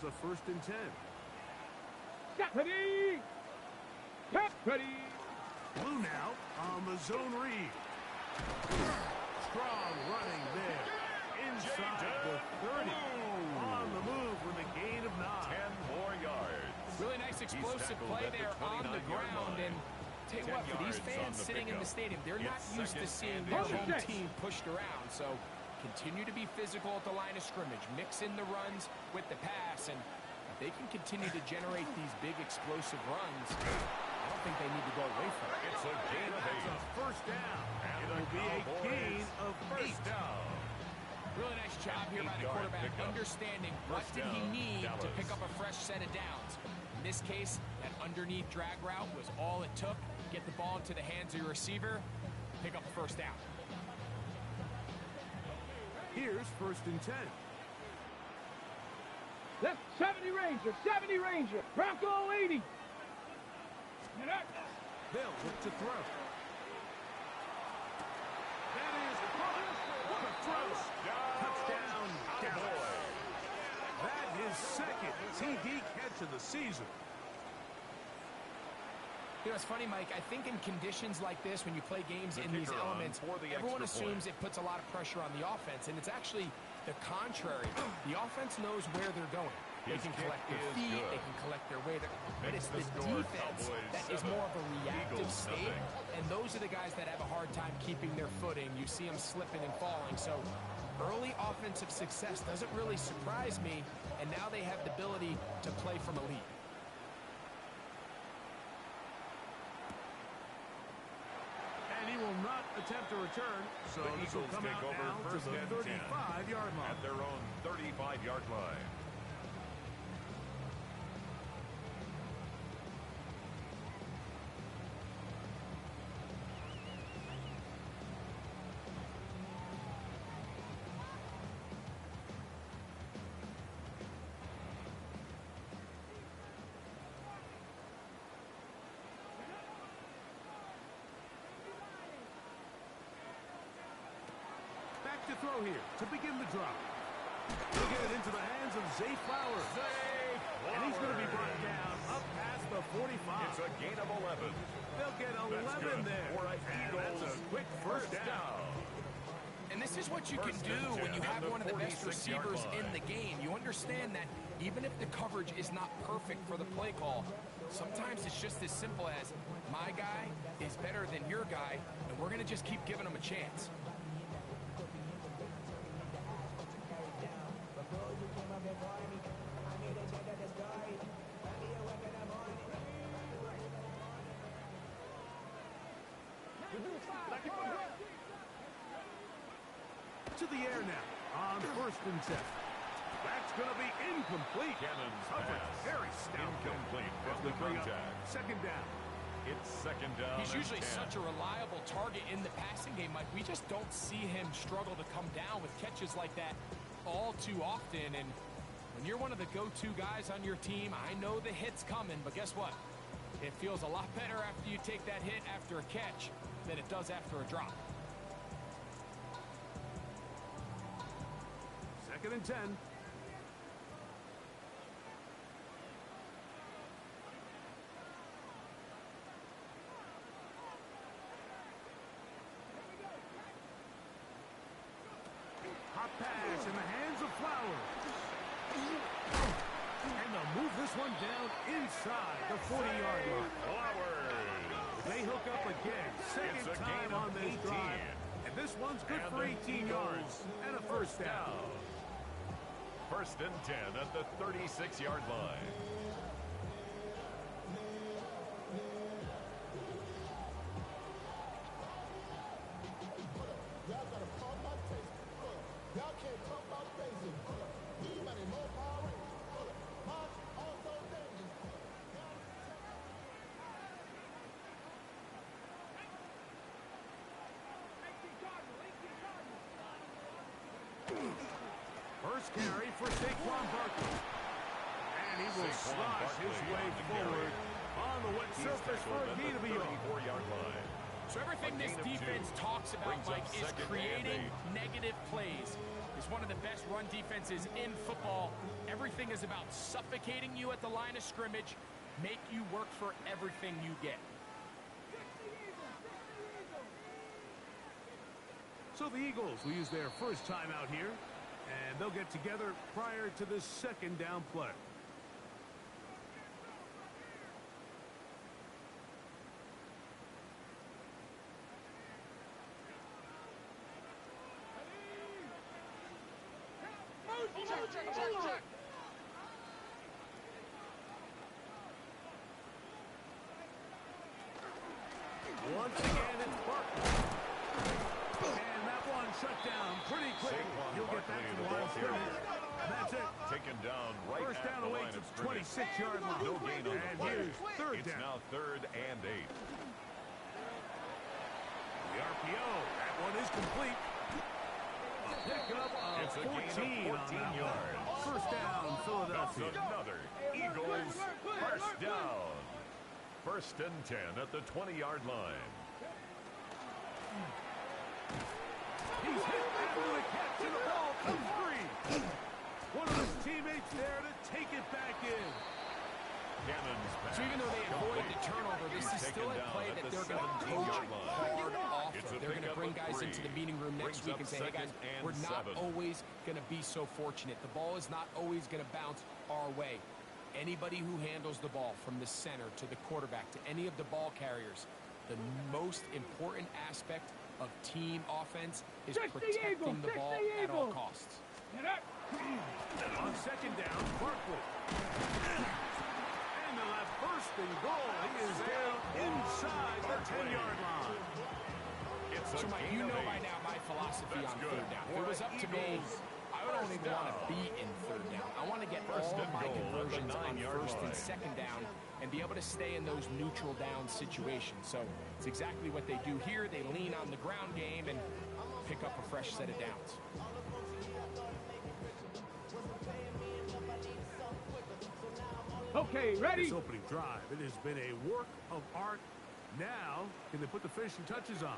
Here's a 1st and 10. Ready! Ready! Blue now on the zone read. Strong running there. Inside the 30. On the move with a gain of 9. 10 more yards. Really nice explosive play there on the ground. And tell you what, for these fans sitting in the stadium, they're not used to seeing their home team pushed around. So continue to be physical at the line of scrimmage. Mix in the runs with the pass. And if they can continue to generate these big explosive runs, I don't think they need to go away from it. It's a gain of 8. That's a 1st down. And it'll be a gain of 8. Down. Really nice job here by the quarterback, understanding what did he need to pick up a fresh set of downs. In this case, that underneath drag route was all it took. Get the ball into the hands of your receiver, pick up a 1st down. Here's 1st and 10. Left 70 Ranger, 70 Ranger. Bronco 80. They'll look to throw. That is what a throw. Touchdown, Cowboys. That is 2nd TD catch of the season. You know, it's funny, Mike. I think in conditions like this, when you play games in these elements, everyone assumes it puts a lot of pressure on the offense, and it's actually the contrary. The offense knows where they're going. They can collect their feet, they can collect their weight, but it's the defense that is more of a reactive state, and those are the guys that have a hard time keeping their footing. You see them slipping and falling, so early offensive success doesn't really surprise me, and now they have the ability to play from a lead. And he will not attempt a return, so the this will Eagles come take out over now to 1st the and 35-yard line. At their own 35-yard line. Back to throw here to begin the drop. He'll get it into the hands of Zay Flowers. And he's going to be brought down up past the 45. It's a gain of 11. They'll get 11 there. And that's a quick 1st down. And this is what you can do when you have one of the best receivers in the game. You understand that even if the coverage is not perfect for the play call, sometimes it's just as simple as my guy is better than your guy, and we're going to just keep giving him a chance. To the air now on 1st and 10. That's going to be incomplete. Cannon's coverage pass. very stout. Incomplete from the contact. 2nd down. It's 2nd down. He's usually 10. such a reliable target in the passing game, Mike. We just don't see him struggle to come down with catches like that all too often. And when you're one of the go-to guys on your team, I know the hit's coming, but guess what? It feels a lot better after you take that hit after a catch than it does after a drop. 2nd and 10. Hot pass in the hands of Flowers. And they'll move this one down inside the 40-yard line. Flowers. They hook up again. Second time on this drive. And this one's good for 18 yards and a 1st down. 1st and 10 at the 36-yard line. Y'all can't talk about basic. He money more power. March also dangerous. First carry for Saquon Barkley. And he will slosh his way forward on the wet surface for a gain of a yard. 34-yard line. So everything this defense talks about, Mike, is creating negative plays. It's one of the best run defenses in football. Everything is about suffocating you at the line of scrimmage, make you work for everything you get. So the Eagles will use their first time out here, and they'll get together prior to the second down play. Check. Once again, it's Barkley. And that one shut down pretty quick. He'll get back to the line of scrimmage. And that's it. Taken down right First at down the away line to of the scrimmage. 26-yard line. No gain on the And play. here's third It's down. now 3rd and 8. The RPO. That one is complete. A pickup of It's a gain 14 of on 14 that one. yards. First down, That's Philadelphia. another Eagles first down. 1st and 10 at the 20-yard line. He's hit after the catch, and the ball comes free. One of his teammates there to take it back in. Cannon's pass. So even though they avoided the turnover, this is still a play that they're going to coach hard off of. They're going to bring guys into the meeting room next week and say, hey guys, we're not always going to be so fortunate. The ball is not always going to bounce our way. Anybody who handles the ball from the center to the quarterback to any of the ball carriers, the most important aspect of team offense is protecting the ball at all costs. On second down, Barkley. And the left first and goal. He is down inside the 10-yard line. So, Mike, you know by now my philosophy on third down. If it was up to me, I don't even want to be in third down. I want to get all of my conversions on first and second down and be able to stay in those neutral down situations. So it's exactly what they do here. They lean on the ground game and pick up a fresh set of downs. Okay, ready? This opening drive, it has been a work of art. Now, can they put the finishing touches on?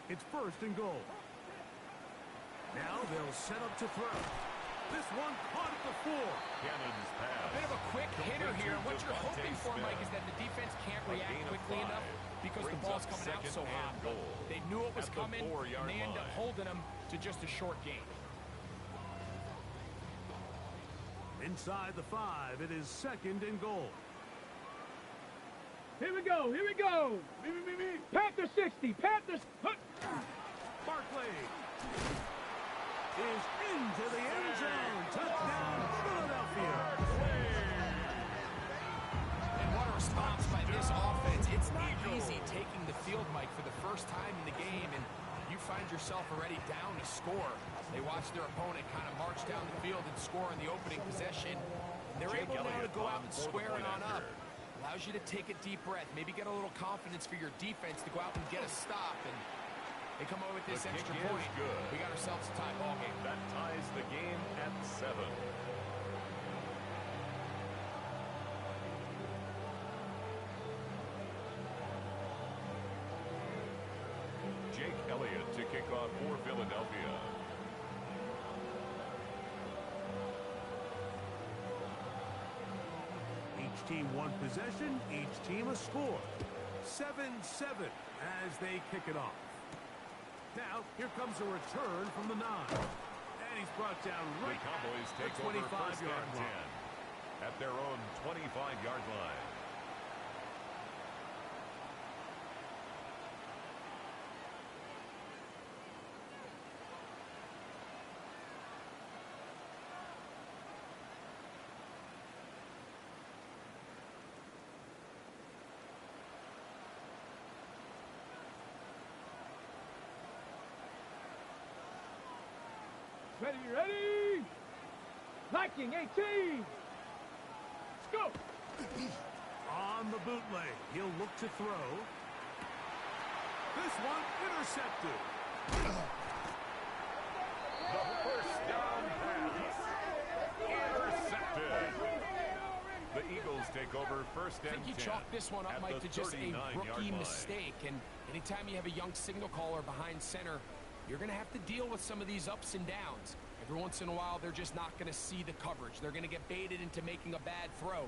It's 1st and goal. Now they'll set up to throw. This one caught at the 4. Cannon's pass. A bit of a quick hitter here. What you're hoping for, Mike, is that the defense can't react quickly enough because the ball's coming out so hot. They knew it was coming, and they end up holding them to just a short gain. Inside the 5, it is 2nd and goal. Here we go. Panther 60. Panthers. Barkley is into the end zone. Touchdown, Philadelphia. And what a response by this offense. It's not easy taking the field, Mike, for the first time in the game, and you find yourself already down to score. They watch their opponent kind of march down the field and score in the opening possession. They're able now to go out and square it on up. Allows you to take a deep breath, maybe get a little confidence for your defense to go out and get a stop, and they come away with this extra point. We got ourselves a tie ball game. That ties the game at 7. Jake Elliott to kick off for Philadelphia. Each team one possession, each team a score. 7-7 as they kick it off. Now, here comes a return from the 9. And he's brought down right The Cowboys at take the over 25-yard 1st and 10 line. at their own 25-yard line. Ready? Viking 18. Let's go. On the bootleg, he'll look to throw. This one intercepted. The first down pass intercepted. The Eagles take over first and 10. I think you chalk this one up, Mike, to just a rookie mistake. And anytime you have a young signal caller behind center, you're going to have to deal with some of these ups and downs. Every once in a while, they're just not going to see the coverage. They're going to get baited into making a bad throw.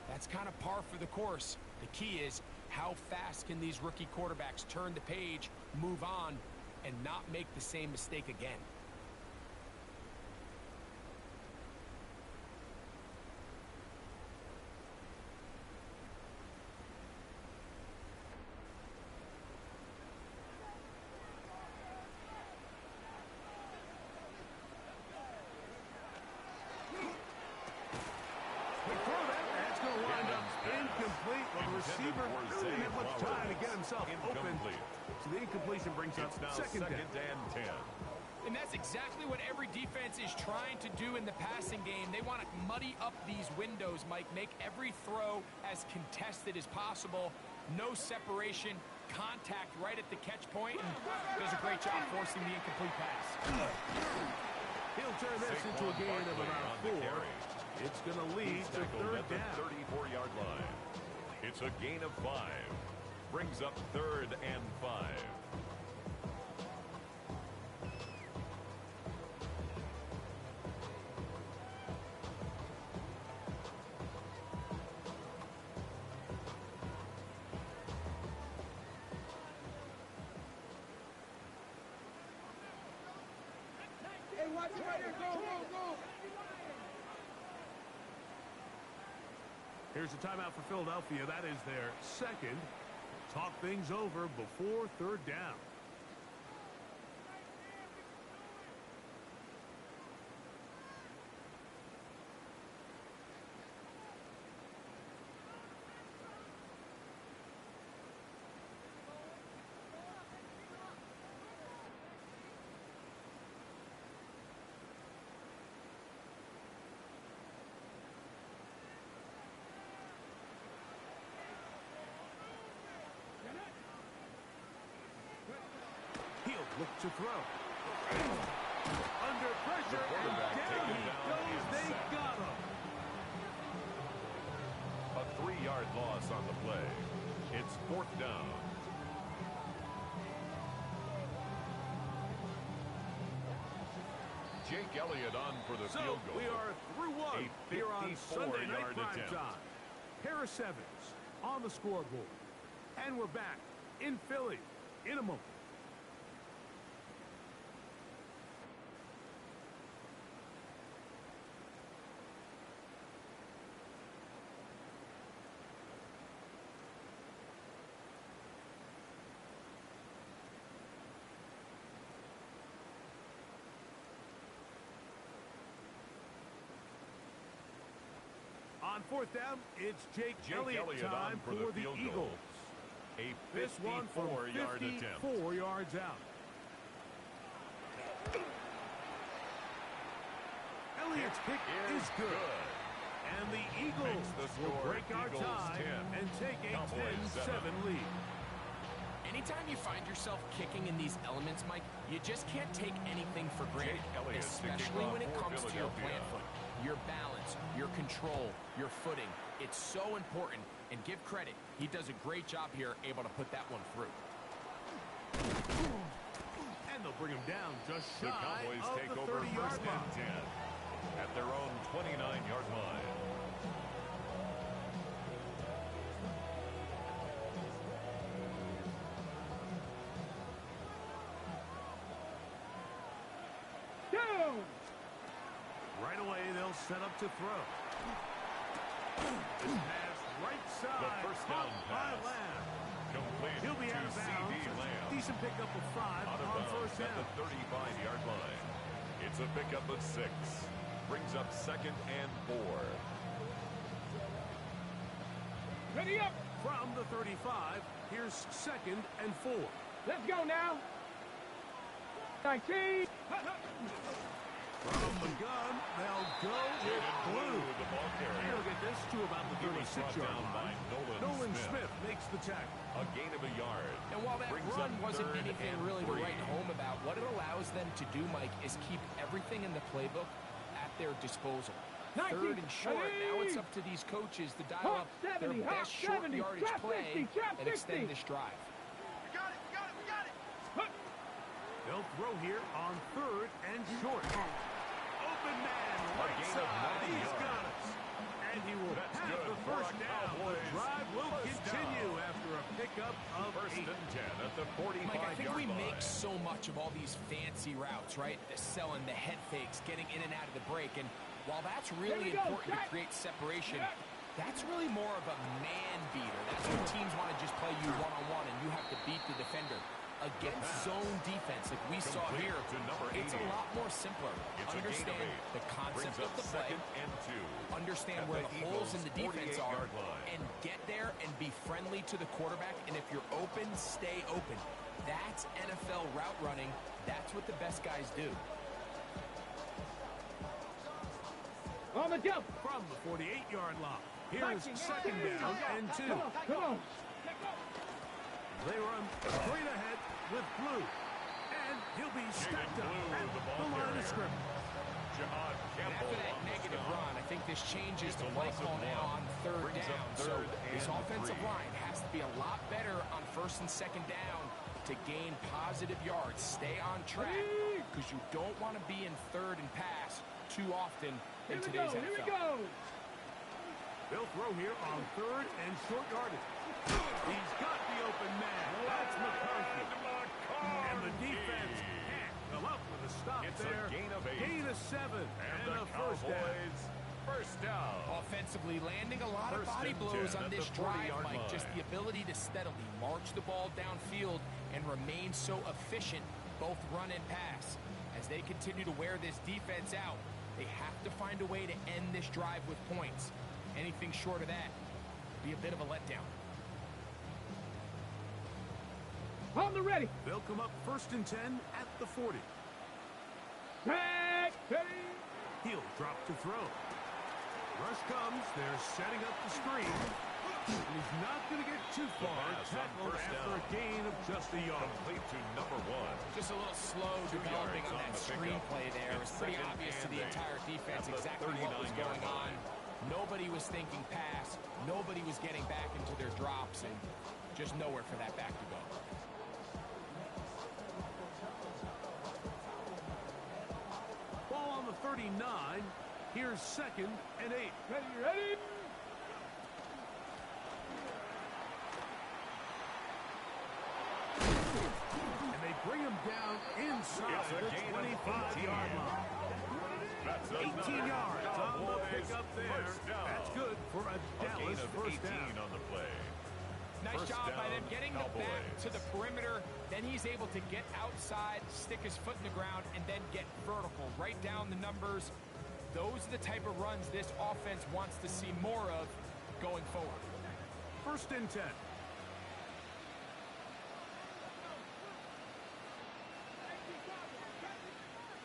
That's kind of par for the course. The key is how fast can these rookie quarterbacks turn the page, move on, and not make the same mistake again. Receiver didn't have much time to get himself open. So the incompletion brings up second and 10. And that's exactly what every defense is trying to do in the passing game. They want to muddy up these windows, Mike, make every throw as contested as possible. No separation, contact right at the catch point, and does a great job forcing the incomplete pass. He'll turn this into a gain of about 4. It's going to lead to third down. 34-yard line. It's a gain of 5. Brings up 3rd and 5. Hey, watch it right here. Go, go, go. Here's a timeout for Philadelphia. That is their second. Talk things over before third down. Look to throw. Under pressure, and down he goes. They got him. A 3-yard loss on the play. It's 4th down. Jake Elliott on for the field goal. We are through one here on Sunday Night Prime Time. Harris Evans on the scoreboard. And we're back in Philly in a moment. On 4th down, it's Jake Elliott time for the Eagles. A this one from 54 yards out. Elliott's kick is good. And the Eagles will break our tie and take a 10-7 lead. Anytime you find yourself kicking in these elements, Mike, you just can't take anything for granted, especially when it comes to your plant foot. Your balance, your control, your footing. It's so important, and give credit. He does a great job here, able to put that one through. And they'll bring him down just shy the Cowboys of take the over 30-yard line. 1st and 10 at their own 29-yard line. Right away, they'll set up to throw. This pass right side. The first down pass. Complete. He'll be out of bounds. Decent pickup of 5 on first down. At the 35-yard line. It's a pickup of 6. Brings up 2nd and 4. Ready up. From the 35, here's 2nd and 4. Let's go now. 19. From the gun, they'll go with blue. And he'll get this to about the 36-yard line. Nolan Smith makes the tackle. A gain of a yard. And while that run wasn't anything really to write home about, what it allows them to do, Mike, is keep everything in the playbook at their disposal. Third and short. Now it's up to these coaches to dial up their best short yardage play and extend this drive. We got it. They'll throw here on third and short. Open man, right side. He's got it. And he will have the first down. The drive will continue after a pickup of 8. 1st and 10 at the 45-yard line. Mike, I think we make so much of all these fancy routes, right? The selling, the head fakes, getting in and out of the break. And while that's really important to create separation, that's really more of a man beater. That's when teams want to just play you one-on-one and you have to beat the defender. Against zone defense like we saw here, it's a lot more simpler. Understand the concept of the play, understand where the holes in the defense are, and get there and be friendly to the quarterback. And if you're open, stay open. That's NFL route running. That's what the best guys do. On the jump. From the 48-yard line. Here's 2nd down and 2. Come on. They run straight ahead with Blue. And he'll be stacked up at the line of scrimmage. After that negative run, I think this changes the play call now on 3rd down. So this offensive line has to be a lot better on 1st and 2nd down to gain positive yards. Stay on track because you don't want to be in 3rd and pass too often in today's NFL. Here we go. They'll throw here on 3rd and short yardage. He's got the open man. That's McCarthy. And the defense can't come up with a stop there. A gain of 8. Gain of 7. And the a first down. First down. Offensively, landing a lot of body blows on this drive, Mike. Just the ability to steadily march the ball downfield and remain so efficient, both run and pass. As they continue to wear this defense out, they have to find a way to end this drive with points. Anything short of that would be a bit of a letdown. On the ready. They'll come up 1st and 10 at the 40. Back. He'll drop to throw. Rush comes. They're setting up the screen. And he's not going to get too far. Tackled after a gain of just a yard. Complete to number 1. Just a little slow developing on that screenplay there. It was pretty obvious to the entire defense exactly what was going on. Nobody was thinking pass. Nobody was getting back into their drops, and just nowhere for that back to go. Ball on the 39. Here's 2nd and 8. Ready. And they bring him down inside the 25-yard line. 18 yards on the pickup there. That's good for a Dallas first down. On the play. Nice job by them getting the back to the perimeter. Then he's able to get outside, stick his foot in the ground, and then get vertical. Write down the numbers. Those are the type of runs this offense wants to see more of going forward. 1st and 10.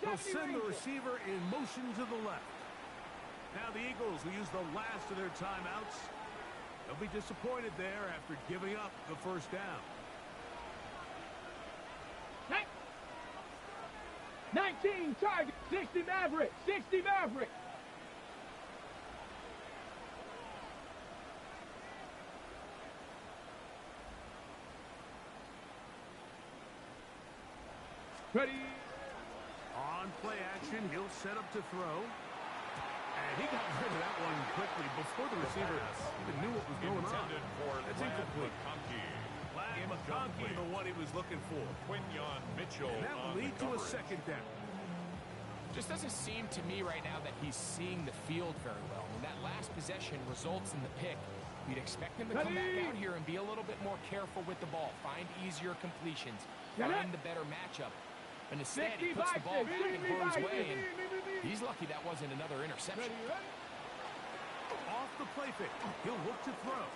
They'll send the receiver in motion to the left. Now the Eagles will use the last of their timeouts. They'll be disappointed there after giving up the first down. 19 target. 60 Maverick. 60 Maverick. Ready. On play action, he'll set up to throw. And he got rid of that one quickly before the receiver even knew what was going on. That's incomplete. McConkey, the one he was looking for. Quinyon Mitchell. And that will lead to a 2nd down. Just doesn't seem to me right now that he's seeing the field very well. When that last possession results in the pick, you'd expect him to come back out here and be a little bit more careful with the ball, find easier completions, find the better matchup. And instead, he puts the ball back in Burrow's way, and he's lucky that wasn't another interception. Off the play fake. He'll look to throw.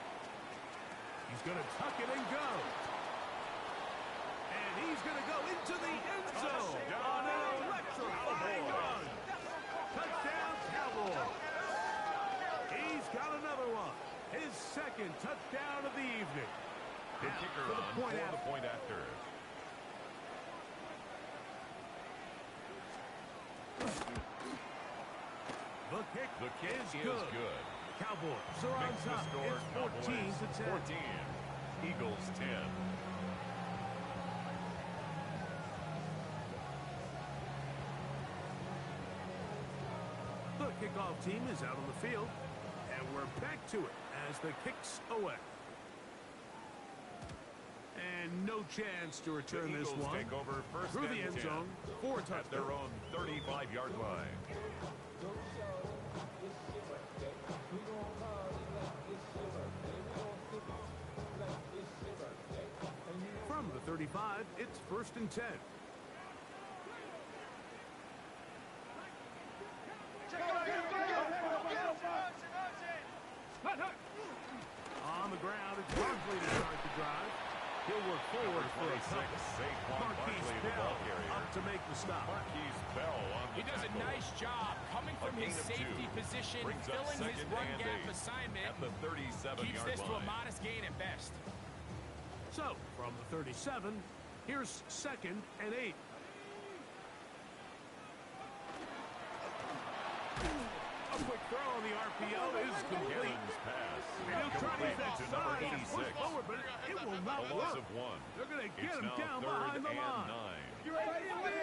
He's going to tuck it and go. And he's going to go into the end zone on an electrifying run. Touchdown, Cowboys. He's got another one. His 2nd touchdown of the evening. The kicker on for the point after. The kick The kick is good. Cowboys are on Makes the top. score It's Cowboys 14-10. 14. Eagles 10. The kickoff team is out on the field, and we're back to it as the kick's away. And no chance to return The this Eagles one take over first through and the end 10 zone for a at their touchdown. own 35-yard line. From the 35, it's first and 10. On the ground, it's Barkley to start the drive. He'll work forward for a 26, couple. Saquon Marquise Barkley, the Bell ball carrier. up to make the stop. Marquise Bell on the He does a tackle. nice job coming from A his gain of safety 2. position, Brings up filling his second run and gap 8 assignment. at the 37-yard Keeps this to a line. modest gain at best. So, from the 37, here's second and 8. A quick throw on the RPO is complete. Gillen's pass. And he'll try to use that To number size and push 86. forward, but it will not A loss work. of 1. They're going to get It's him now down third behind the and line. 9.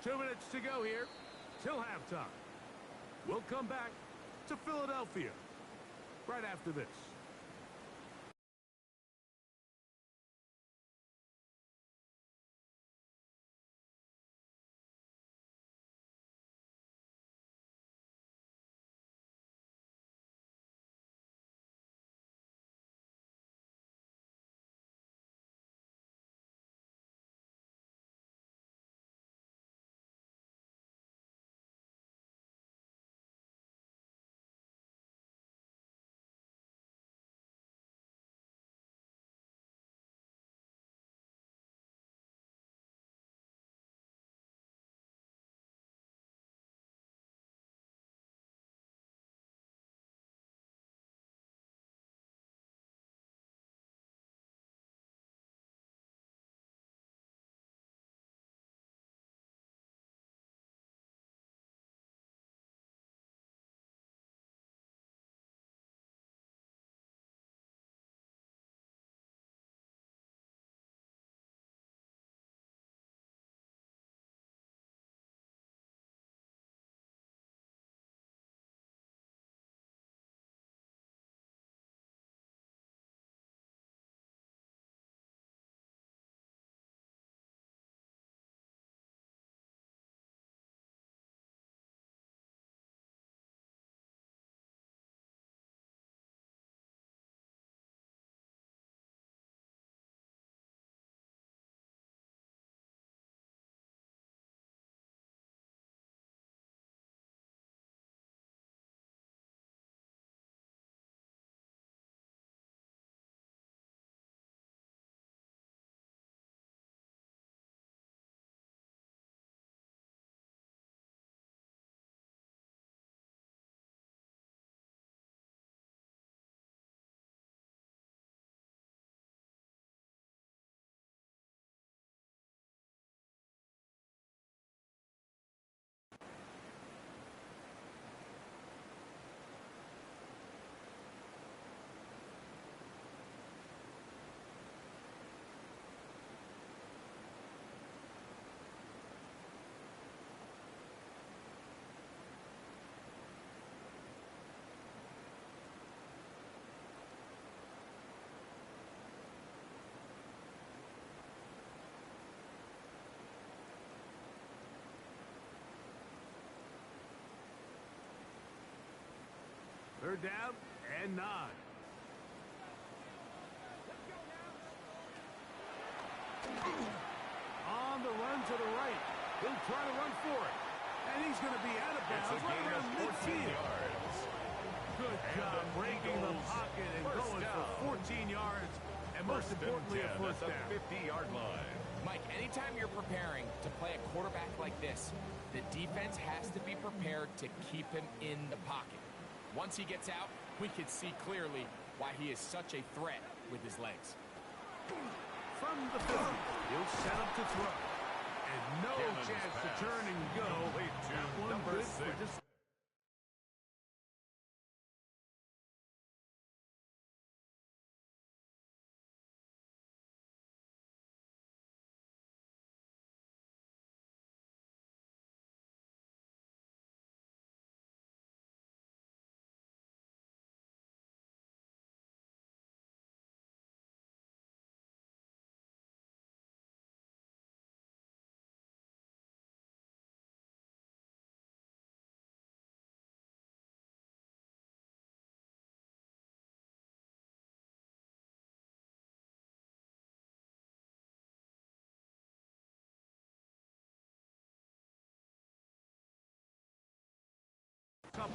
Two minutes to go here till halftime. We'll come back to Philadelphia right after this. Third down and 9. On the run to the right. He'll try to run for it. And he's going to be out of It's bounds a right gain of around 14 midfield. yards. Good job breaking the pocket and first going down. for 14 yards. And most First and importantly, a 10 first at down. the 50-yard line. Mike, anytime you're preparing to play a quarterback like this, the defense has to be prepared to keep him in the pocket. Once he gets out, we can see clearly why he is such a threat with his legs. from the 50. He'll set up to throw. And no Cannon's chance to pass. turn and go. Complete to That one number good for 6. just...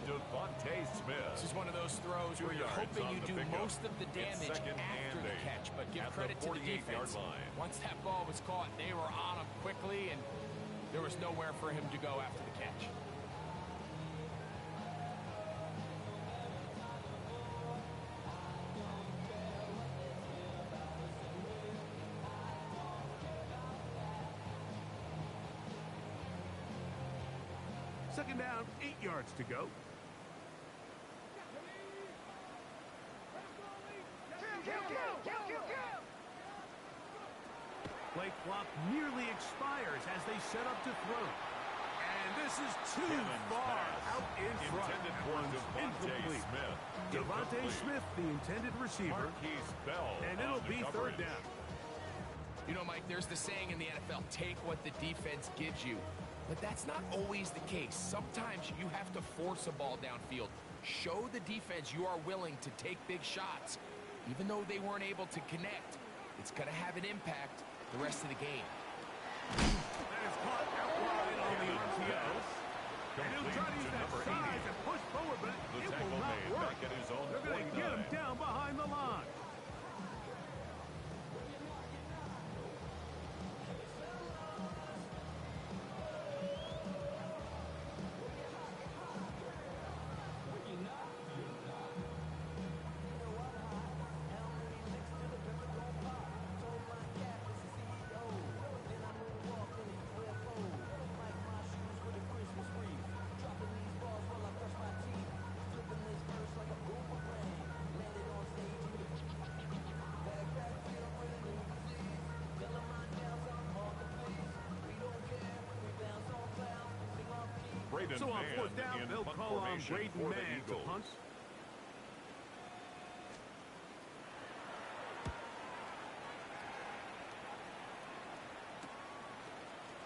Devontae Smith. This is one of those throws where you're hoping you do most of the damage after the catch, but give credit to the defense. Once that ball was caught, they were on him quickly, and there was nowhere for him to go after the catch. Second down, 8 yards to go. Play clock nearly expires as they set up to throw. And this is too far out in front. Intended for Devontae Smith. Devontae Smith, the intended receiver. And it'll be third down. You know, Mike, there's the saying in the NFL, take what the defense gives you. But that's not always the case. Sometimes you have to force a ball downfield. Show the defense you are willing to take big shots. Even though they weren't able to connect, it's going to have an impact the rest of the game. That is caught out wide on the RTO. And he'll try to use that size and push forward, but it will not work. They're going to get him down behind the line. So on fourth down, they'll call on Braden Mann to punt.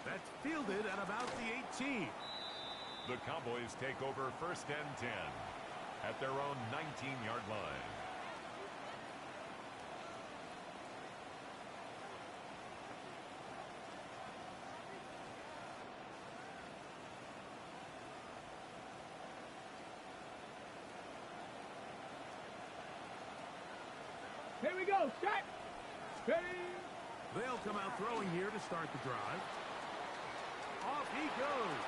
That's fielded at about the 18. The Cowboys take over first and 10 at their own 19-yard line. Here we go, set. Ready. They'll come out throwing here to start the drive. Off he goes.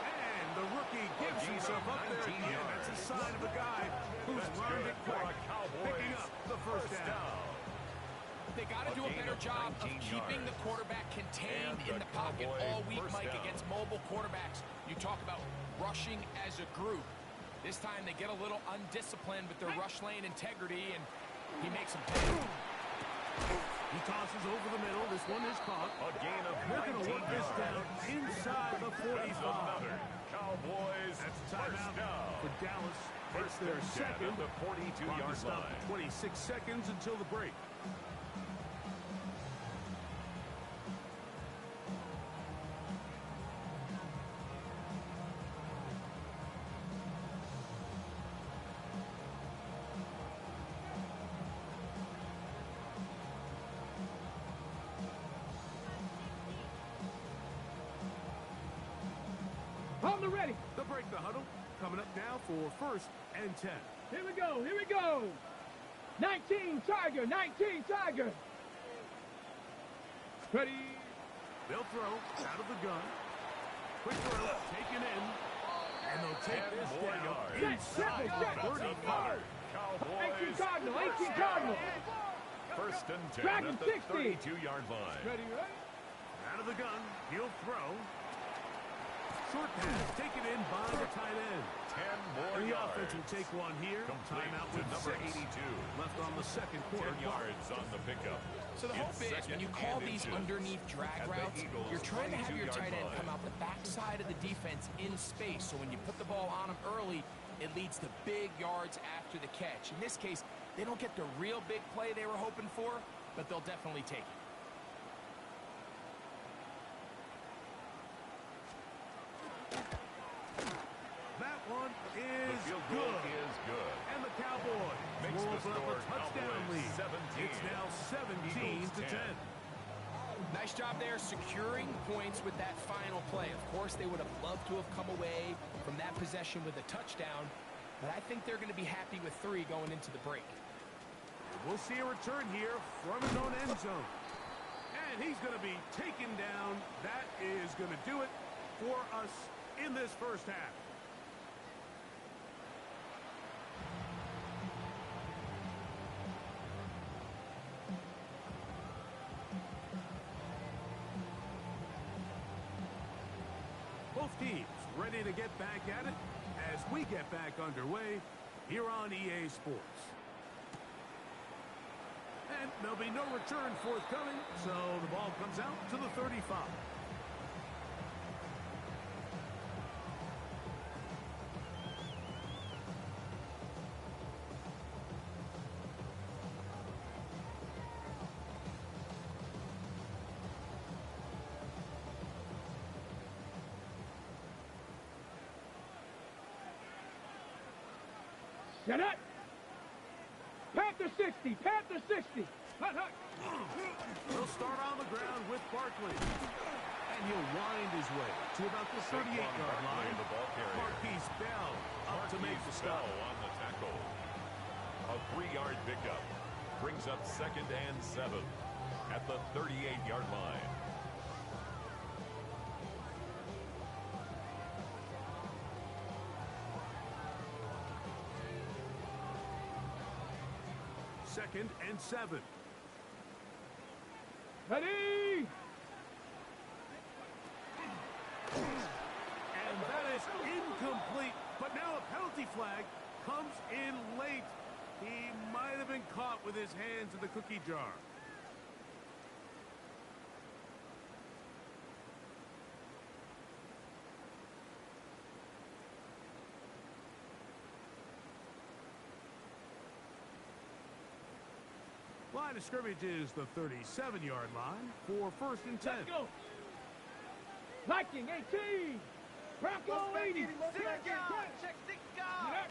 And the rookie gives himself up there again. That's a sign of a guy who's learned it quick, picking up the first down. They got to do a better job of keeping the quarterback contained in the pocket all week, Mike, against mobile quarterbacks. You talk about rushing as a group. This time they get a little undisciplined with their rush lane integrity, and he makes them pay. He tosses over the middle. This one is caught. A gain of They're going to work this down inside the 45. Cowboys. That's a timeout for Dallas. It's their second. The 42-yard line. 26 seconds until the break. On the ready. They'll break the huddle. Coming up now for first and 10. Here we go. Here we go. 19 Tiger. 19 Tiger. Ready. They'll throw out of the gun. Quick throw taken in. And they'll take this down inside the 35. 18 Cardinal. 18 Cardinal. First and 10 Dragon at the 60. 32-yard line. Ready, ready? Out of the gun. He'll throw. Short pass taken in by the tight end. 10 more And the yards. offense will take one here. Complete Timeout to with number 6. 82. Left on the second quarter. 10 yards on the pickup. So the hope is when you call these underneath drag routes, you're trying to have your tight end come out the backside of the defense in space. So when you put the ball on him early, it leads to big yards after the catch. In this case, they don't get the real big play they were hoping for, but they'll definitely take it. That one is The field goal good. is good. And the Cowboys Makes will the open up score a touchdown Cowboys lead. 17. It's now 17 Eagles to 10. 10. Nice job there securing points with that final play. Of course, they would have loved to have come away from that possession with a touchdown, but I think they're going to be happy with 3 going into the break. We'll see a return here from his own end zone. And he's going to be taken down. That is going to do it for us in this first half. Both teams ready to get back at it as we get back underway here on EA Sports. And there'll be no return forthcoming, so the ball comes out to the 35. Set up. Panther 60. Panther 60. Hut, hut. He'll start on the ground with Barkley. And he'll wind his way to about the 38-yard line. The ball carrier. Marquise Bell up to make the stop. On the tackle. A 3-yard pickup brings up 2nd and 7 at the 38-yard line. Second and 7. Ready. And that is incomplete. But now a penalty flag comes in late. He might have been caught with his hands in the cookie jar. Line of scrimmage is the 37-yard line for 1st and 10. Let's go. Viking 18. Bronco 80. Check 6 guard.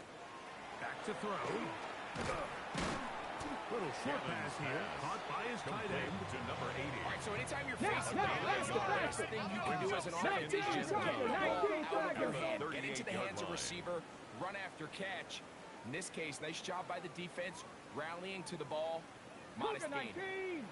Back to throw. Little short pass here, caught by his tight end. To number 80. All right, so anytime you're Now, facing now, the let's go back. best thing you can do as an offense is just get the ball out of your hand, get into the hands of receiver, run after catch. In this case, nice job by the defense, rallying to the ball. Modest Booker gain. 19.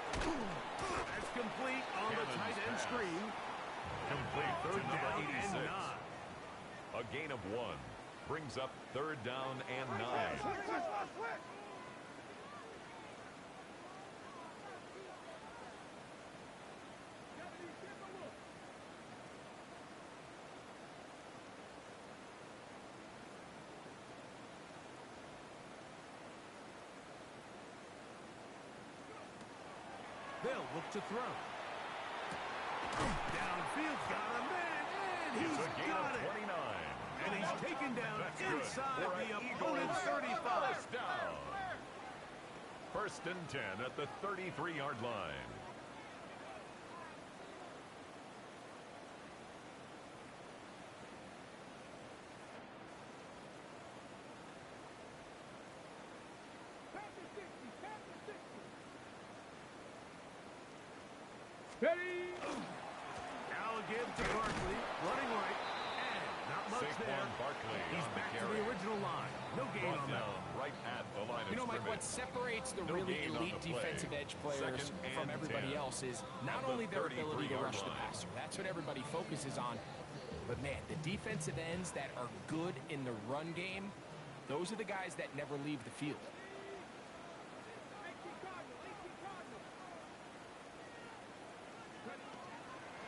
That's complete on the tight end screen. Complete to Third number down 86. and 9. A gain of 1 brings up 3rd down and 9. They'll look to throw. Downfield, got a man, and It's he's a gain got of it. 29. And he's taken down That's good inside for the an opponent's Eagles 35. First down. 1st and 10 at the 33-yard line. Panther 60. Panther 60. Ready. Now a give to Barkley, running right, and not touch there. He's back to the original line. No gain on that. Right at the line of You know, Mike, scrimmage. what separates the really elite defensive edge players from everybody else is not only their ability to rush the passer. That's what everybody focuses on. But, man, the defensive ends that are good in the run game, those are the guys that never leave the field.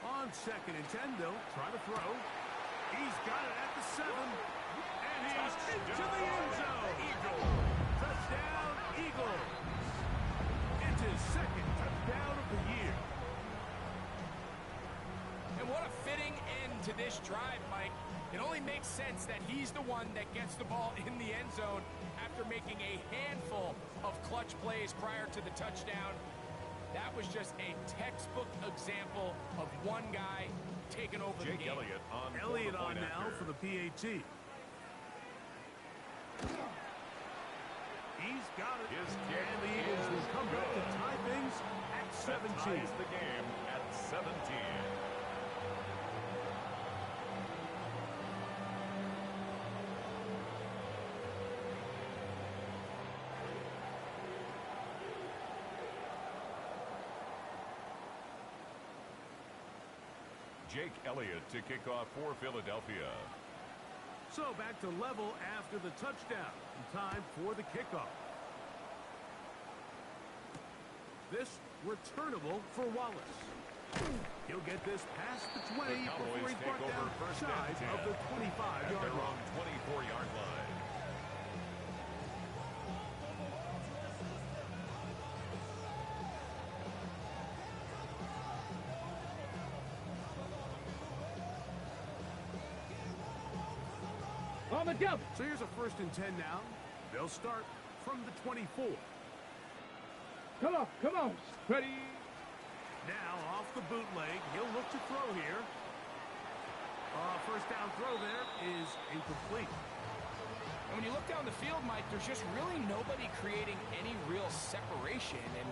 On 2nd and 10, they'll try to throw. He's got it at the 7. And he's into the end zone. Touchdown, Eagles. It's his 2nd touchdown of the year. And what a fitting end to this drive, Mike. It only makes sense that he's the one that gets the ball in the end zone after making a handful of clutch plays prior to the touchdown. That was just a textbook example of one guy taking over the game. Elliott on now for the PAT. He's got it. And the Eagles will come back to tie things at 17. Ties the game at 17. Jake Elliott to kick off for Philadelphia. So back to level after the touchdown. Time for the kickoff. This returnable for Wallace. He'll get this past the 20 before he's brought down shy of the 25-yard line. 24-yard line. On the double. So here's a 1st and 10 now. They'll start from the 24. Come on. Ready. Now off the bootleg. He'll look to throw here. First down throw there is incomplete. And when you look down the field, Mike, there's just really nobody creating any real separation. And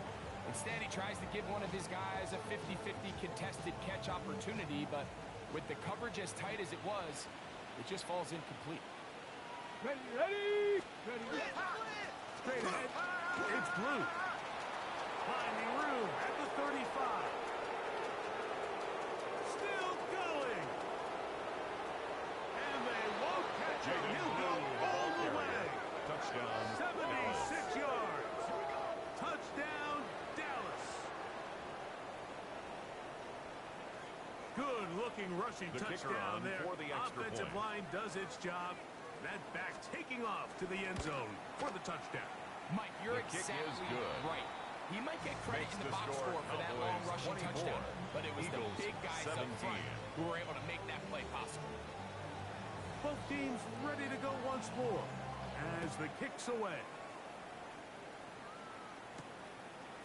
instead, he tries to give one of his guys a 50-50 contested catch opportunity. But with the coverage as tight as it was, it just falls incomplete. Ready. Straight ahead. It's Blue. Finding room at the 35. Still going. And they won't catch him. He'll go all the way. Touchdown. 76 yards. Touchdown, Dallas. Good-looking rushing touchdown there. For the extra Offensive line does its job. That back taking off to the end zone for the touchdown. Mike, you're exactly right. He might get credit in the box score for that long rushing touchdown, but it was the big guys up front who were able to make that play possible. Both teams ready to go once more as the kick's away.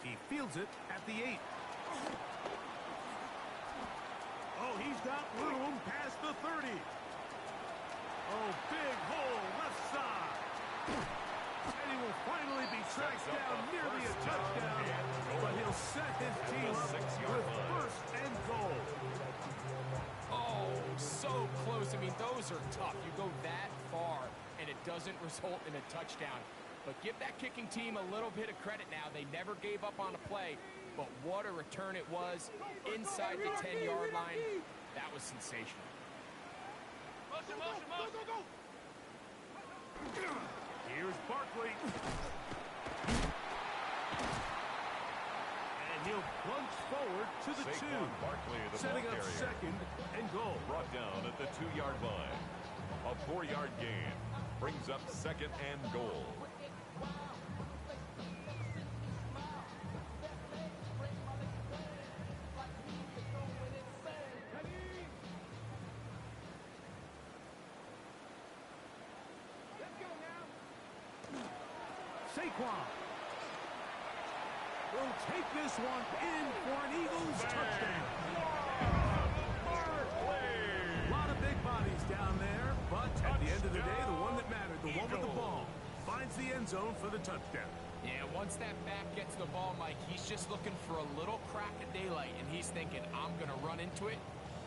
He fields it at the 8. Oh, he's got room past the 30. Oh, big hole left side. And he will finally be tracked down nearly a touchdown. But he'll set his team up with 1st and goal. Oh, so close. I mean, those are tough. You go that far, and it doesn't result in a touchdown. But give that kicking team a little bit of credit now. They never gave up on a play, but what a return it was inside the 10-yard line. That was sensational. Motion. Here's Barkley. And he'll plunge forward to the 2. Setting up 2nd and goal. Brought down at the 2-yard line. A 4-yard gain brings up 2nd and goal. Saquon will take this one in for an Eagles touchdown. A lot of big bodies down there, but at the end of the day, the one that mattered, the one with the ball, finds the end zone for the touchdown. Yeah, once that back gets the ball, Mike, he's just looking for a little crack of daylight, and he's thinking, I'm going to run into it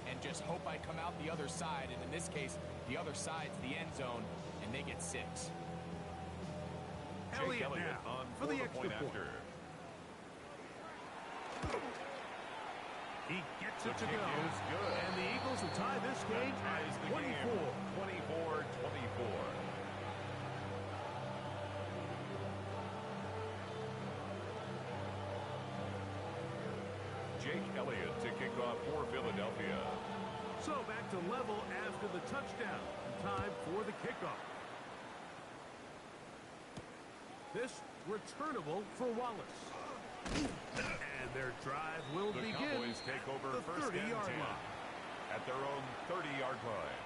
and just hope I come out the other side. And in this case, The other side's the end zone, and they get 6. Jake Elliott on for the extra point after. He gets it to go. And the Eagles will tie this game at 24. 24-24. Jake Elliott to kick off for Philadelphia. So back to level after the touchdown. Time for the kickoff. This returnable for Wallace. And their drive will begin. The Cowboys take over the first 30-yard line. At their own 30-yard line.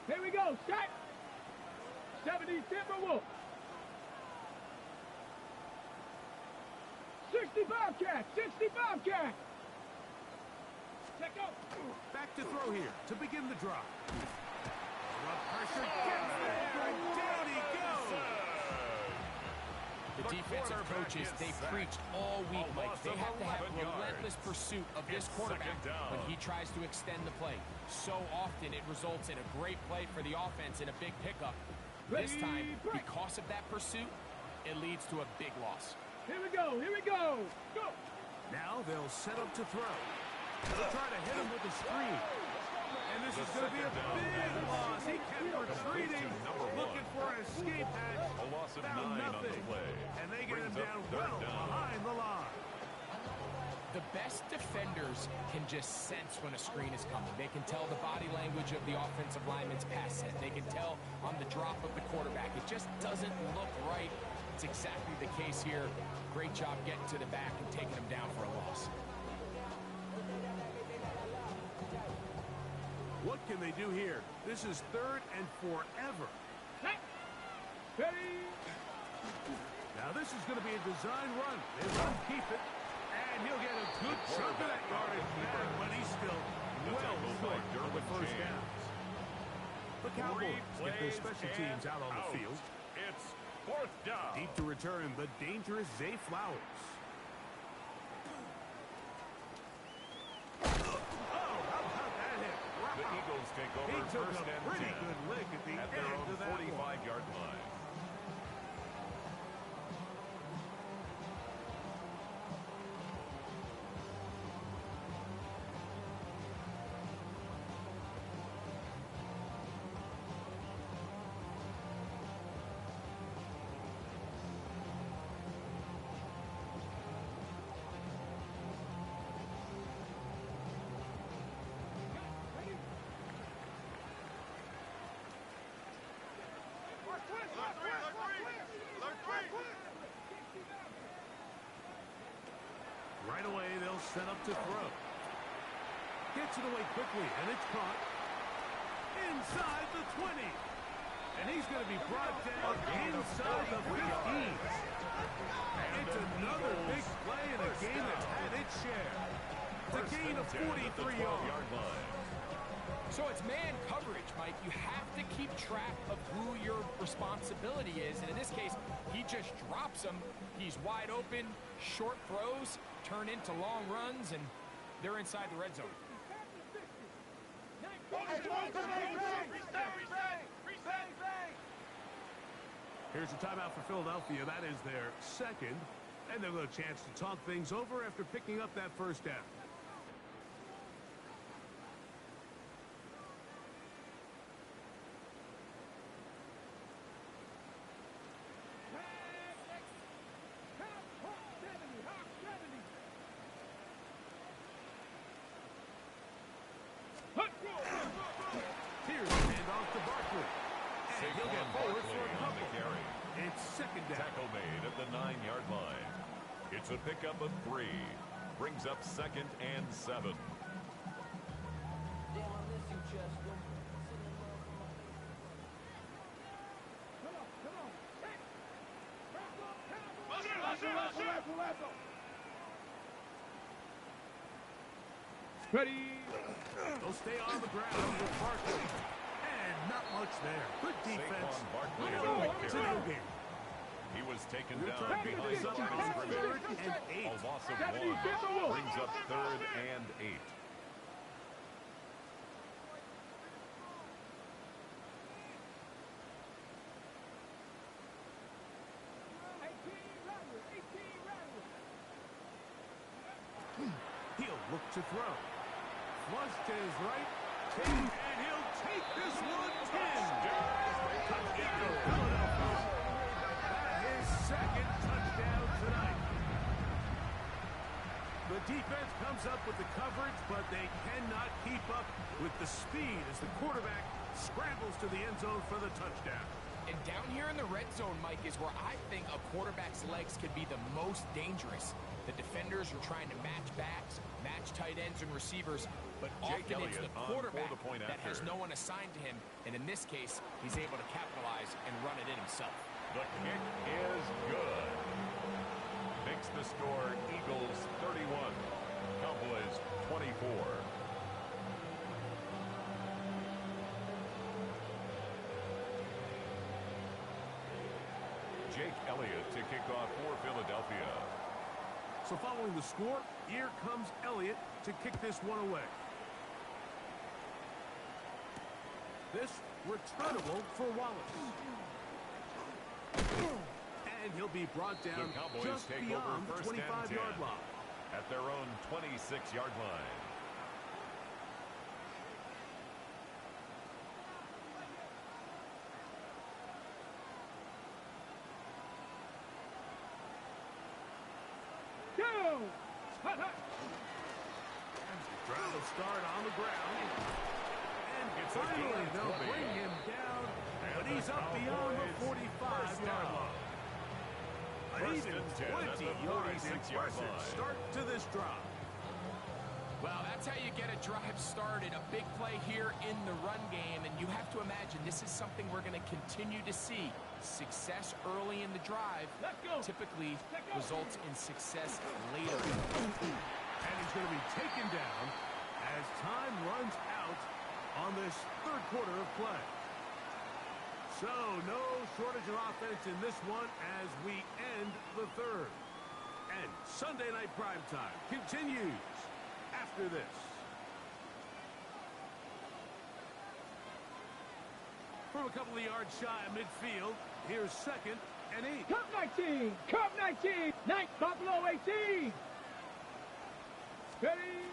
Here we go, set. 70 Timberwolves. 65 cat, 65 cat. Check out. Back to throw here to begin the drive. Rough pressure gets there, and down he goes. The defensive coaches, they preached all week, Mike. They have to have relentless pursuit of this quarterback when he tries to extend the play. So often it results in a great play for the offense and a big pickup. This time, because of that pursuit, it leads to a big loss. Here we go, here we go. Go. Now they'll set up to throw. They'll try to hit him with a screen. And this is going to be a big loss. He kept retreating, looking for an escape hatch. A loss of 9 Found on nothing. the play. And they get him Brings down up well third down. behind the line. The best defenders can just sense when a screen is coming. They can tell the body language of the offensive lineman's pass set. They can tell on the drop of the quarterback. It just doesn't look right. It's exactly the case here. Great job getting to the back and taking him down for a loss. What can they do here? This is 3rd and forever. Ready. Now this is going to be a design run. They run, keep it, and he'll get a good chunk of that yardage back, but he's still well short of the first down. The Cowboys get their special teams out on the field. It's 4th down. Deep to return, the dangerous Zay Flowers. Oh, how about that hit? The Eagles take He over took first a and pretty 10 good lick at the at their end own of that one. 45-yard line. Right away, they'll set up to throw. Gets it away quickly, and it's caught inside the 20. And he's going to be brought down inside the 15. It's another big play in a game that's had its share. The gain of 43 yards. So it's man coverage, Mike. You have to keep track of who your responsibility is. And in this case, he just drops him. He's wide open, short throws, turn into long runs, and they're inside the red zone. Here's a timeout for Philadelphia. That is their second. And they'll get a chance to talk things over after picking up that first down. Here's the handoff to Barkley. And he'll get forward for a couple. It's second down. Tackle made at the 9-yard line. It's a pickup of 3. Brings up 2nd and 7. Ready. They'll stay on the ground with Barkley. And Not much there. Good defense. Saquon Barkley Now, on the it's a carry. new game. He was taken We're down trying to behind get the something line of on scrimmage. 3rd and 8. A loss of 75th and 1 1. brings up 3rd and 8. He'll look to throw. Flush to his right. And he'll take this one 10. Touchdown, Philadelphia. His second touchdown tonight. The defense comes up with the coverage, but they cannot keep up with the speed as the quarterback scrambles to the end zone for the touchdown. And down here in the red zone, Mike, is where I think a quarterback's legs could be the most dangerous. The defenders are trying to match backs, match tight ends and receivers, but Jake often it's Elliott the on quarterback for the point that after. has no one assigned to him, and in this case, he's able to capitalize and run it in himself. The kick is good. Makes the score Eagles 31, Cowboys 24. Jake Elliott to kick off for Philadelphia. So following the score, here comes Elliott to kick this one away. This returnable for Wallace. And he'll be brought down The Cowboys just take beyond over the first and 25-yard 10 line. at their own 26-yard line. Go! Hut, hut. Trying to start on the ground. And It's a finally, gain of they'll 20. bring him down, but And he's the up beyond the Cowboys 45-yard down. line. An First even and 10 at 20 the yards. 46-yard Impressive line. start to this drive. Well, that's how you get a drive started. A big play here in the run game, and you have to imagine this is something we're going to continue to see. Success early in the drive Let's go. typically Let's go. results in success later. And he's going to be taken down as time runs out on this third quarter of play. So no shortage of offense in this one as we end the third. And Sunday Night Primetime continues after this. From a couple of yards shy of midfield, here's 2nd and 8. Cup 19. Cup 19. Ninth Buffalo 18. Ready?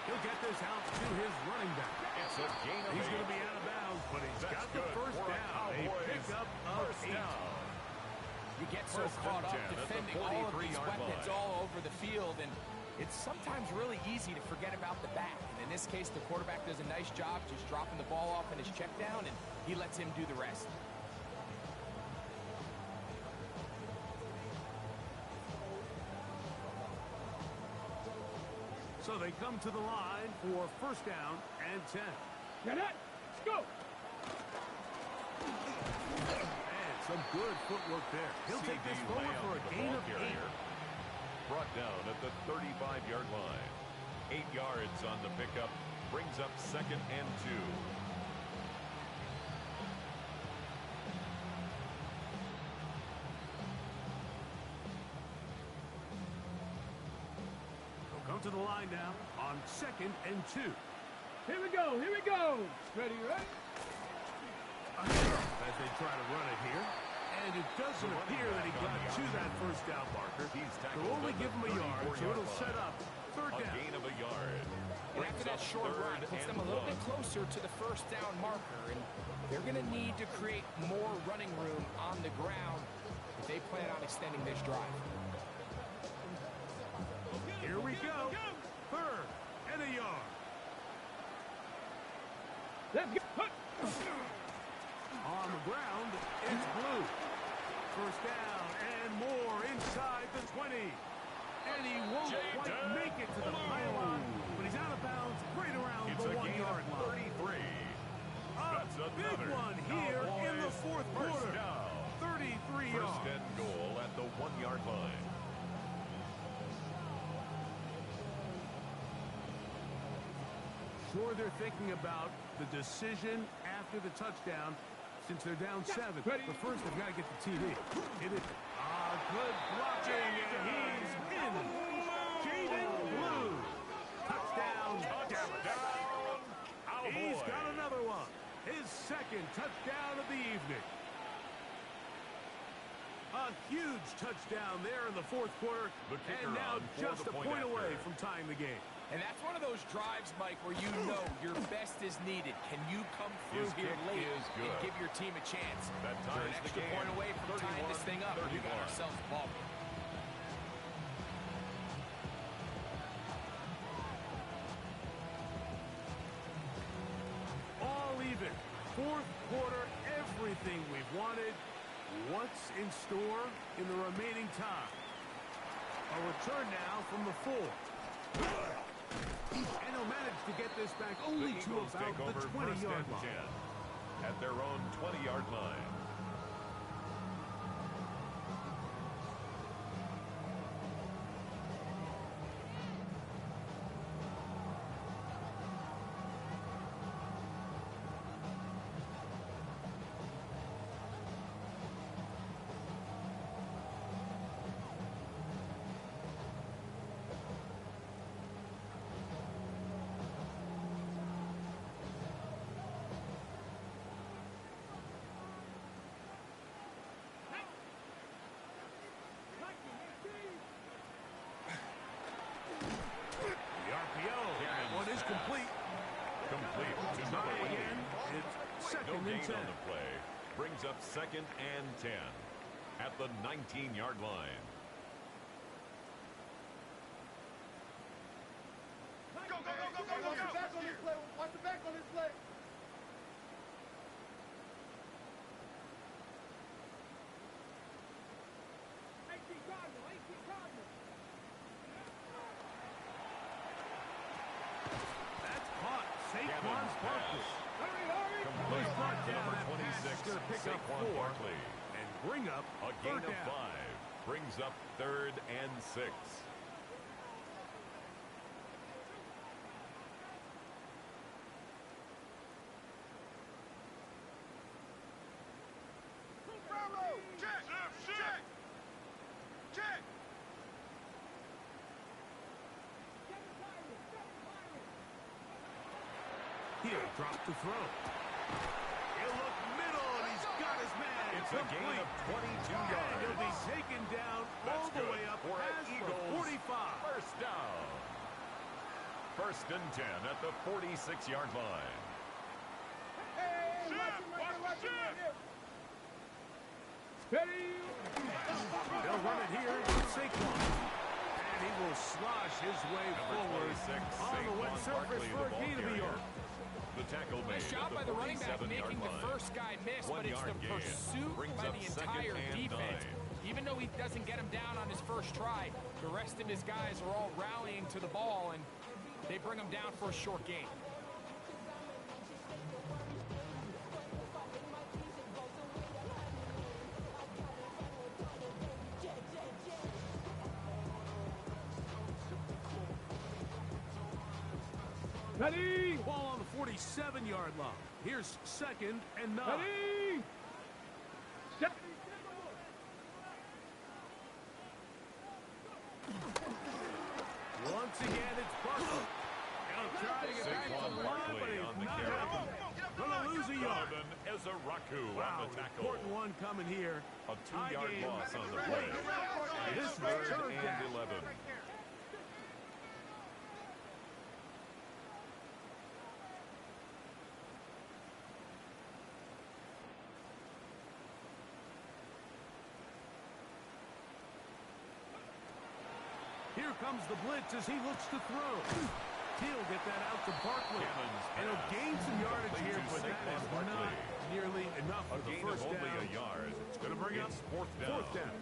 He'll get this out to his running back. It's a gain of He's 8. going to be out of bounds, but he's That's got the good first for a down. A Cowboys pickup of first 8. down. You get so First and caught up 10 at the defending all of these 43-yard weapons line. all over the field, and it's sometimes really easy to forget about the back. And in this case, the quarterback does a nice job just dropping the ball off in his check down, and he lets him do the rest. So they come to the line for first down and 10. Get it. Let's go. And some good footwork there. He'll take this C.D. forward Lamb, for a the gain ball of 8. carrier, brought down at the 35-yard line. 8 yards on the pickup, brings up 2nd and 2. They'll come to the line now on 2nd and 2. Here we go. Here we go. Ready, ready? As they try to run it here. And it doesn't appear that he got to that first down marker. He's tackled They'll only at give him a the yard, so 34-yard it'll set line. up third A down. gain of a yard. And after that short run, puts them a little bit closer to the first down marker, and they're going to need to create more running room on the ground if they plan on extending this drive. Here we go. Third and a yard. Let's go. Hut. On the ground, it's Blue. First down and more inside the 20. And he won't quite make it to the pylon, but he's out of bounds right around It's the a gain 1-yard of line. 33. That's A big another one here in the Cowboys fourth first quarter. down. 33 First yards. and goal at the 1-yard line. sure they're thinking about the decision after the touchdown since they're down 7. But first, they've got to get the TV. Hit it. Good blocking, and he's in. Jaden Blue. Touchdown. He's got another one. His second touchdown of the evening. A huge touchdown there in the fourth quarter. And now just a point away from tying the game. And that's one of those drives, Mike, where you know your best is needed. Can you come through here late and give your team a chance? That We're an extra point away from tying this thing up. We got ourselves a ball game. All even. Fourth quarter, everything we've wanted. What's in store in the remaining time? A return now from the 4. And he'll manage to get this back only to about the 20-yard line. At their own 20-yard line. On the play brings up 2nd and 10 at the 19-yard line. Go, go, go, go, go, go, go. Back on this play. Watch the back on this play. That's caught. Saquon's Barkley. Complete to number 26, Going to pick up Saquon 4 Barkley. and bring up A gain of 5 down. brings up 3rd and 6. Check, check, check. Here, drop to throw. He'll look middle, and he's got his man. It's a gain of 22 yards. And he'll be taken down all the way up past the 45. First down. 1st and 10 at the 46-yard line. They'll run it here with Saquon. And he will slosh his way forward on the wet surface for a gain of a yard. The tackle made Nice job by the running back making the first guy miss, but it's the pursuit by the entire defense. Even though he doesn't get him down on his first try, the rest of his guys are all rallying to the ball, and they bring him down for a short gain. Ready? Ball on the 47-yard line. Here's 2nd and 9. Ready? Set. Once again, it's Barkley. He'll try to get back to the line, but he's not happening. Gonna lose a yard. Wow, An important one coming here. A 2-yard game. loss on the play. This It's is 3rd third and down. 11. Here comes the blitz as he looks to throw. He'll get that out to Barkley. And he'll gain some yardage here, but that is not nearly enough for the Gain first of only down. a yard. It's going to bring up It's 4th down. fourth down.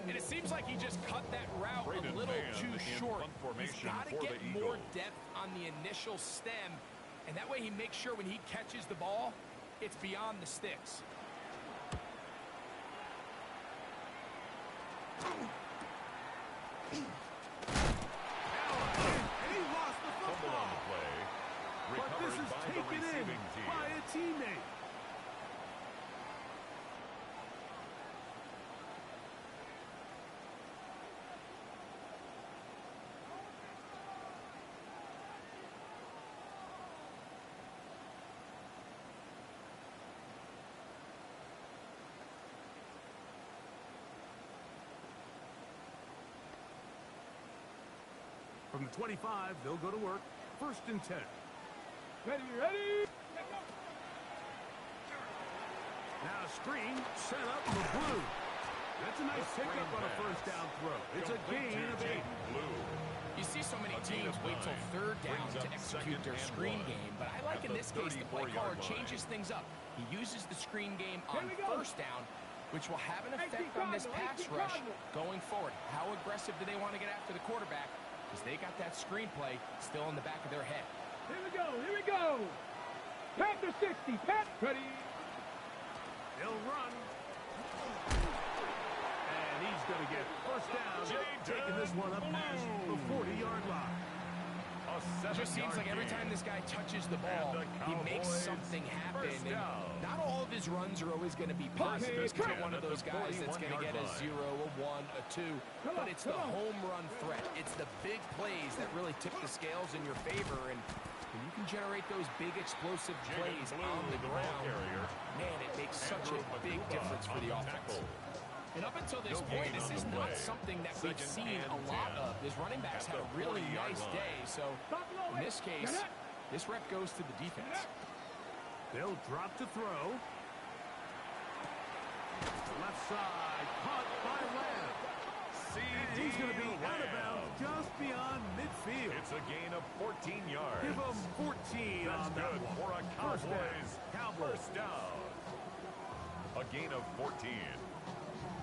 And it seems like he just cut that route Braden a little Mann too in short. punt formation He's got to for get the more Eagles. depth on the initial stem, and that way he makes sure when he catches the ball, it's beyond the sticks. And he lost the Fumble on football. the play. From the 25, they'll go to work. 1st and 10. Ready, ready. Now a screen set up for Blue. That's a nice pickup on a 1st down throw. It's a gain of 8. You see so many teams wait till 3rd down to execute their screen game, but I like in this case the play caller changes things up. He uses the screen game on 1st down, which will have an effect on this pass rush going forward. How aggressive do they want to get after the quarterback? Because they got that screen play still in the back of their head. Here we go, here we go. Panther 60, Pat, ready. He'll run. And he's going to get 1st down, taking this one up past the 40-yard line. It just seems like every time this guy touches the ball, he makes something happen. And not all of his runs are always going to be perfect. He's not one of those guys that's going to get a 0, a 1, a 2. But it's the home run threat. It's the big plays that really tip the scales in your favor. And when you can generate those big explosive plays on the ground, man, it makes such a big difference for the offense. And up until this point, this is not something that we've seen a lot of. His running backs had a really nice day. So in this case, this rep goes to the defense. They'll drop to throw. Left side, caught by Lamb. And he's going to be out of bounds just beyond midfield. It's a gain of 14 yards. Give him 14 on that good one. for a Cowboys. 1st down. A gain of 14.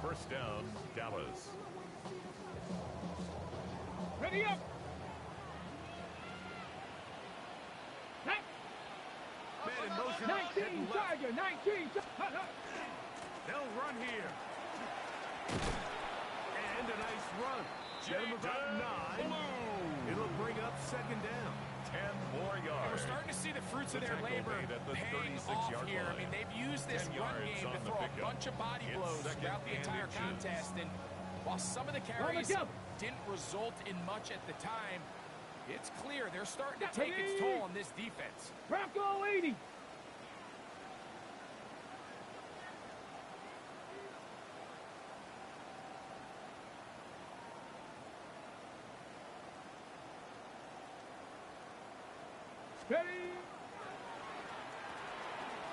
1st down, Dallas. Ready up. Man in motion. 19, Tiger, 19. They'll run here. And a nice run. Get him about 9. It'll bring up 2nd down. 10 more yards. And we're starting to see the fruits of their labor paying off here. I mean, they've used this run game to throw a bunch of body blows throughout the entire contest. And while some of the carries didn't result in much at the time, it's clear they're starting to take its toll on this defense. Bronco 80. Ready.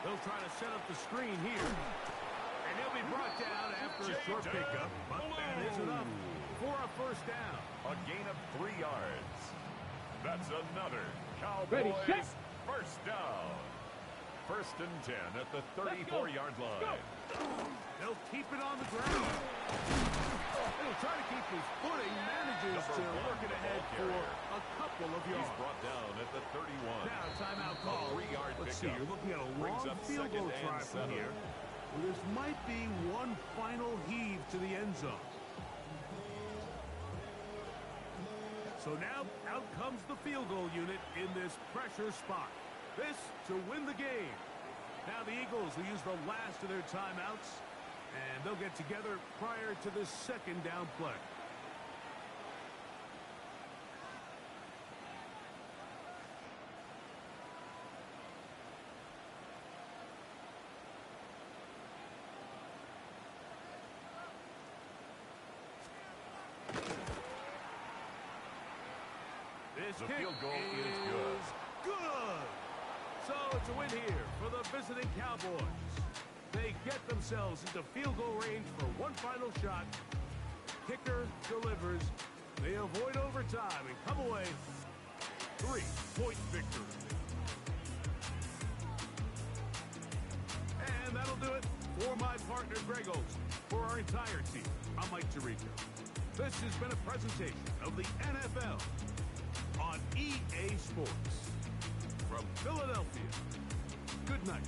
They'll try to set up the screen here. And he'll be brought down after a short pickup. But that is enough for a 1st down. A gain of 3 yards. That's another Ready, Cowboys set. 1st down. 1st and 10 at the 34-yard line. They'll keep it on the ground. He'll try to keep his footing. Manages to work it ahead for a couple of yards. He's brought down at the 31. Now, timeout call. 3-yard Let's see, pickup. you're looking at a Brings long up field 2nd goal and try from 7. here. Well, this might be one final heave to the end zone. So now, out comes the field goal unit in this pressure spot. This to win the game. Now the Eagles will use the last of their timeouts, and they'll get together prior to the 2nd down play. This The field goal is good. So it's a win here for the visiting Cowboys. They get themselves into field goal range for one final shot. Kicker delivers. They avoid overtime and come away 3-point victory. And that'll do it for my partner Greg Olson. For our entire team, I'm Mike Tirico. This has been a presentation of the NFL on EA Sports. From Philadelphia, good night.